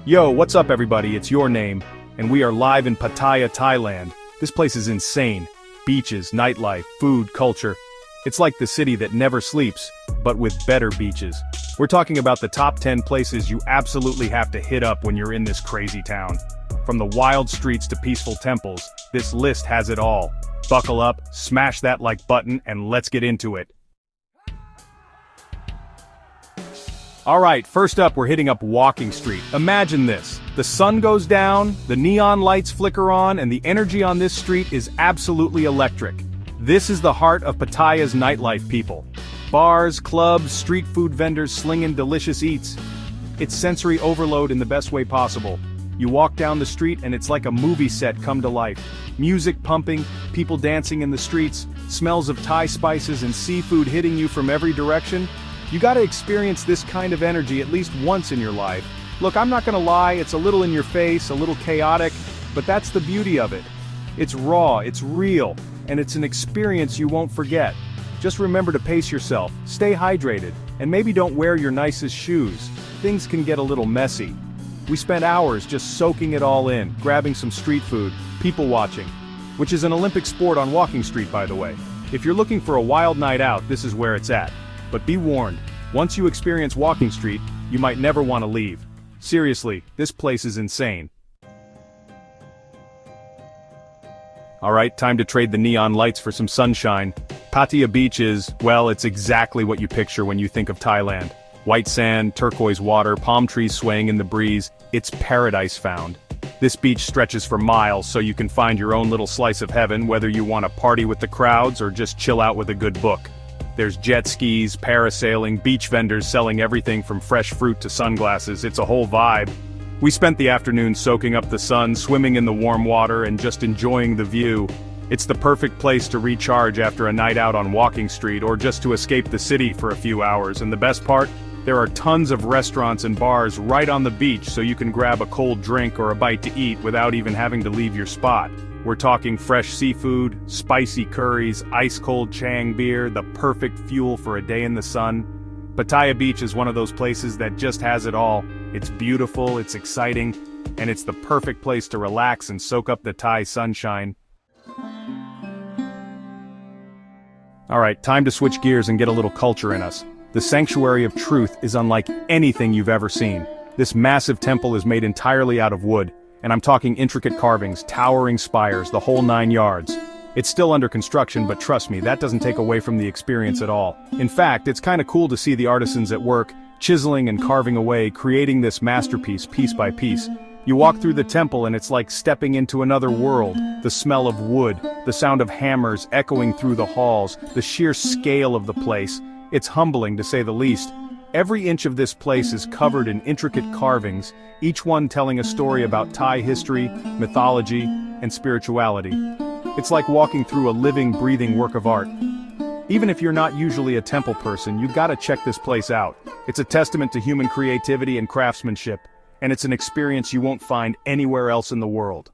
Yo, what's up everybody, it's your name, and we are live in Pattaya, Thailand. This place is insane. Beaches, nightlife, food, culture. It's like the city that never sleeps, but with better beaches. We're talking about the top 10 places you absolutely have to hit up when you're in this crazy town. From the wild streets to peaceful temples, this list has it all. Buckle up, smash that like button, and let's get into it. Alright, first up we're hitting up Walking Street. Imagine this. The sun goes down, the neon lights flicker on, and the energy on this street is absolutely electric. This is the heart of Pattaya's nightlife, people. Bars, clubs, street food vendors slinging delicious eats. It's sensory overload in the best way possible. You walk down the street and it's like a movie set come to life. Music pumping, people dancing in the streets, smells of Thai spices and seafood hitting you from every direction. You gotta experience this kind of energy at least once in your life. Look, I'm not gonna lie, it's a little in your face, a little chaotic, but that's the beauty of it. It's raw, it's real, and it's an experience you won't forget. Just remember to pace yourself, stay hydrated, and maybe don't wear your nicest shoes. Things can get a little messy. We spent hours just soaking it all in, grabbing some street food, people watching, which is an Olympic sport on Walking Street, by the way. If you're looking for a wild night out, this is where it's at. But be warned, once you experience Walking Street, you might never want to leave. Seriously, this place is insane. Alright, time to trade the neon lights for some sunshine. Pattaya Beach is, well, it's exactly what you picture when you think of Thailand. White sand, turquoise water, palm trees swaying in the breeze, it's paradise found. This beach stretches for miles so you can find your own little slice of heaven, whether you want to party with the crowds or just chill out with a good book. There's jet skis, parasailing, beach vendors selling everything from fresh fruit to sunglasses. It's a whole vibe. We spent the afternoon soaking up the sun, swimming in the warm water, and just enjoying the view. It's the perfect place to recharge after a night out on Walking Street or just to escape the city for a few hours. And the best part? There are tons of restaurants and bars right on the beach so you can grab a cold drink or a bite to eat without even having to leave your spot. We're talking fresh seafood, spicy curries, ice-cold Chang beer, the perfect fuel for a day in the sun. Pattaya Beach is one of those places that just has it all. It's beautiful, it's exciting, and it's the perfect place to relax and soak up the Thai sunshine. Alright, time to switch gears and get a little culture in us. The Sanctuary of Truth is unlike anything you've ever seen. This massive temple is made entirely out of wood, and I'm talking intricate carvings, towering spires, the whole 9 yards. It's still under construction, but trust me, that doesn't take away from the experience at all. In fact, it's kinda cool to see the artisans at work, chiseling and carving away, creating this masterpiece piece by piece. You walk through the temple and it's like stepping into another world. The smell of wood, the sound of hammers echoing through the halls, the sheer scale of the place. It's humbling to say the least. Every inch of this place is covered in intricate carvings, each one telling a story about Thai history, mythology, and spirituality. It's like walking through a living, breathing work of art. Even if you're not usually a temple person, you gotta check this place out. It's a testament to human creativity and craftsmanship, and it's an experience you won't find anywhere else in the world.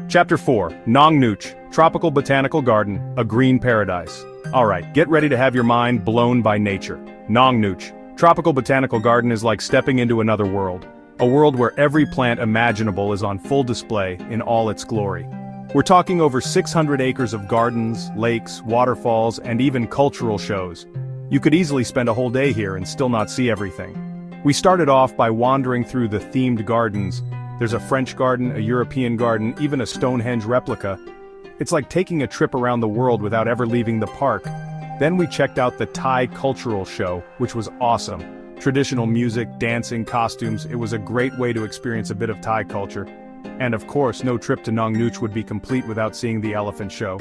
Chapter 4, Nong Nooch, Tropical Botanical Garden, a Green Paradise. Alright, get ready to have your mind blown by nature. Nong Nooch, Tropical Botanical Garden is like stepping into another world. A world where every plant imaginable is on full display in all its glory. We're talking over 600 acres of gardens, lakes, waterfalls, and even cultural shows. You could easily spend a whole day here and still not see everything. We started off by wandering through the themed gardens. There's a French garden, a European garden, even a Stonehenge replica. It's like taking a trip around the world without ever leaving the park. Then we checked out the Thai cultural show, which was awesome. Traditional music, dancing, costumes, it was a great way to experience a bit of Thai culture. And of course, no trip to Nong Nooch would be complete without seeing the elephant show.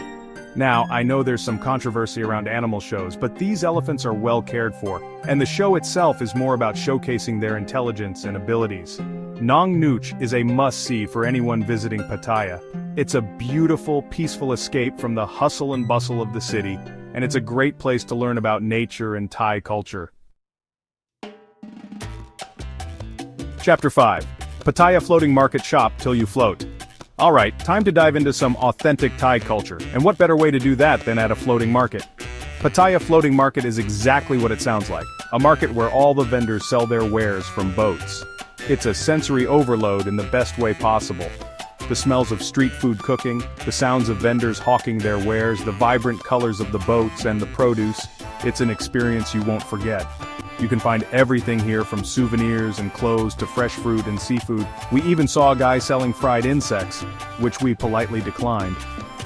Now, I know there's some controversy around animal shows, but these elephants are well cared for, and the show itself is more about showcasing their intelligence and abilities. Nong Nooch is a must-see for anyone visiting Pattaya. It's a beautiful, peaceful escape from the hustle and bustle of the city, and it's a great place to learn about nature and Thai culture. Chapter 5. Pattaya Floating Market Shop Till You Float. Alright, time to dive into some authentic Thai culture, and what better way to do that than at a floating market? Pattaya Floating Market is exactly what it sounds like, a market where all the vendors sell their wares from boats. It's a sensory overload in the best way possible. The smells of street food cooking, the sounds of vendors hawking their wares, the vibrant colors of the boats and the produce, it's an experience you won't forget. You can find everything here from souvenirs and clothes to fresh fruit and seafood. We even saw a guy selling fried insects, which we politely declined.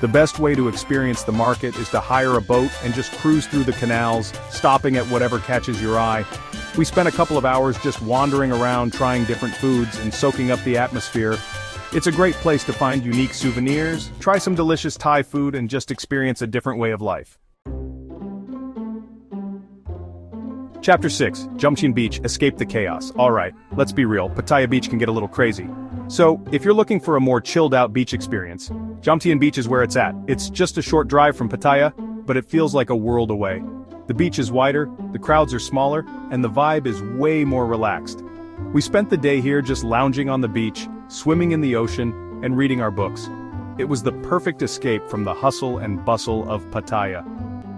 The best way to experience the market is to hire a boat and just cruise through the canals, stopping at whatever catches your eye. We spent a couple of hours just wandering around trying different foods and soaking up the atmosphere. It's a great place to find unique souvenirs, try some delicious Thai food and just experience a different way of life. Chapter 6, Jomtien Beach, Escape the Chaos. Alright, let's be real, Pattaya Beach can get a little crazy. So, if you're looking for a more chilled-out beach experience, Jomtien Beach is where it's at. It's just a short drive from Pattaya, but it feels like a world away. The beach is wider, the crowds are smaller, and the vibe is way more relaxed. We spent the day here just lounging on the beach, swimming in the ocean, and reading our books. It was the perfect escape from the hustle and bustle of Pattaya.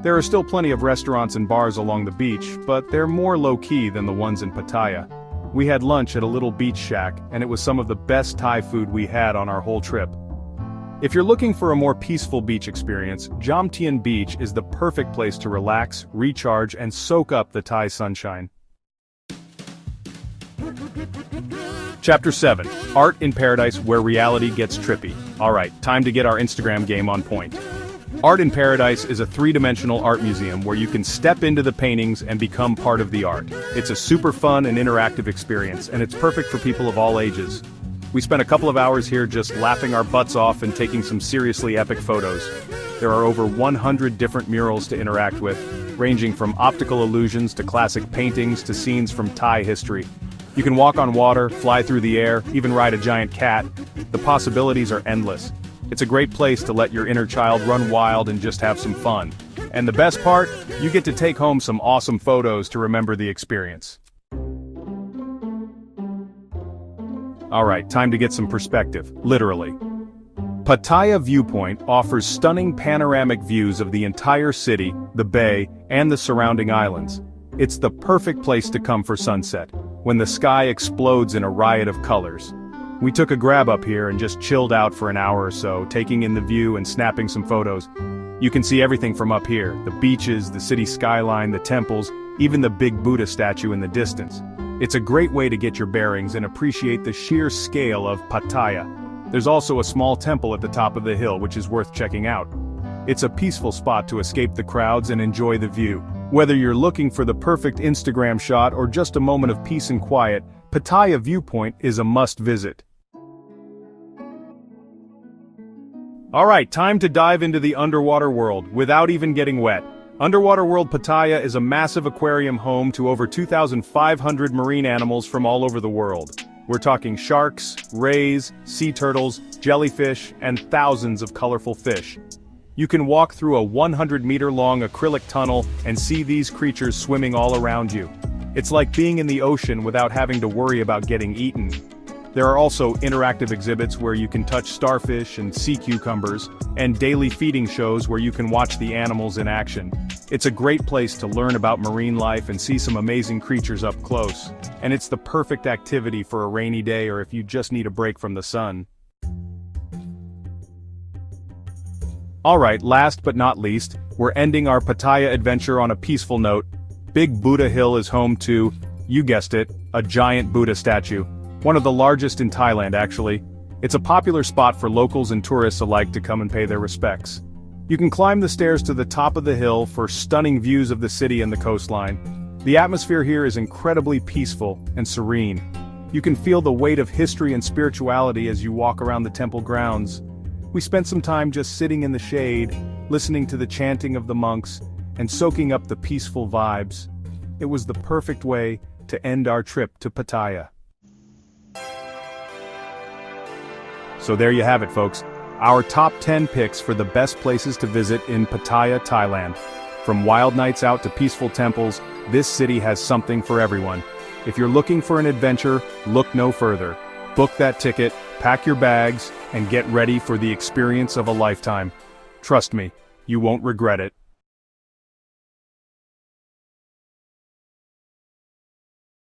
There are still plenty of restaurants and bars along the beach, but they're more low-key than the ones in Pattaya. We had lunch at a little beach shack, and it was some of the best Thai food we had on our whole trip. If you're looking for a more peaceful beach experience, Jomtien Beach is the perfect place to relax, recharge, and soak up the Thai sunshine. Chapter 7, Art in Paradise Where Reality Gets Trippy. Alright, time to get our Instagram game on point. Art in Paradise is a three-dimensional art museum where you can step into the paintings and become part of the art. It's a super fun and interactive experience, and it's perfect for people of all ages. We spent a couple of hours here just laughing our butts off and taking some seriously epic photos. There are over 100 different murals to interact with, ranging from optical illusions to classic paintings to scenes from Thai history. You can walk on water, fly through the air, even ride a giant cat. The possibilities are endless. It's a great place to let your inner child run wild and just have some fun. And the best part? You get to take home some awesome photos to remember the experience. Alright, time to get some perspective, literally. Pattaya Viewpoint offers stunning panoramic views of the entire city, the bay, and the surrounding islands. It's the perfect place to come for sunset, when the sky explodes in a riot of colors. We took a grab up here and just chilled out for an hour or so, taking in the view and snapping some photos. You can see everything from up here, the beaches, the city skyline, the temples, even the big Buddha statue in the distance. It's a great way to get your bearings and appreciate the sheer scale of Pattaya. There's also a small temple at the top of the hill which is worth checking out. It's a peaceful spot to escape the crowds and enjoy the view. Whether you're looking for the perfect Instagram shot or just a moment of peace and quiet, Pattaya Viewpoint is a must-visit. Alright, time to dive into the underwater world, without even getting wet. Underwater World Pattaya is a massive aquarium home to over 2,500 marine animals from all over the world. We're talking sharks, rays, sea turtles, jellyfish, and thousands of colorful fish. You can walk through a 100-meter-long acrylic tunnel and see these creatures swimming all around you. It's like being in the ocean without having to worry about getting eaten. There are also interactive exhibits where you can touch starfish and sea cucumbers, and daily feeding shows where you can watch the animals in action. It's a great place to learn about marine life and see some amazing creatures up close. And it's the perfect activity for a rainy day or if you just need a break from the sun. Alright, last but not least, we're ending our Pattaya adventure on a peaceful note. Big Buddha Hill is home to, you guessed it, a giant Buddha statue. One of the largest in Thailand, actually. It's a popular spot for locals and tourists alike to come and pay their respects. You can climb the stairs to the top of the hill for stunning views of the city and the coastline. The atmosphere here is incredibly peaceful and serene. You can feel the weight of history and spirituality as you walk around the temple grounds. We spent some time just sitting in the shade, listening to the chanting of the monks, and soaking up the peaceful vibes. It was the perfect way to end our trip to Pattaya. So there you have it, folks. Our top 10 picks for the best places to visit in Pattaya, Thailand. From wild nights out to peaceful temples, this city has something for everyone. If you're looking for an adventure, look no further. Book that ticket, pack your bags, and get ready for the experience of a lifetime. Trust me, you won't regret it.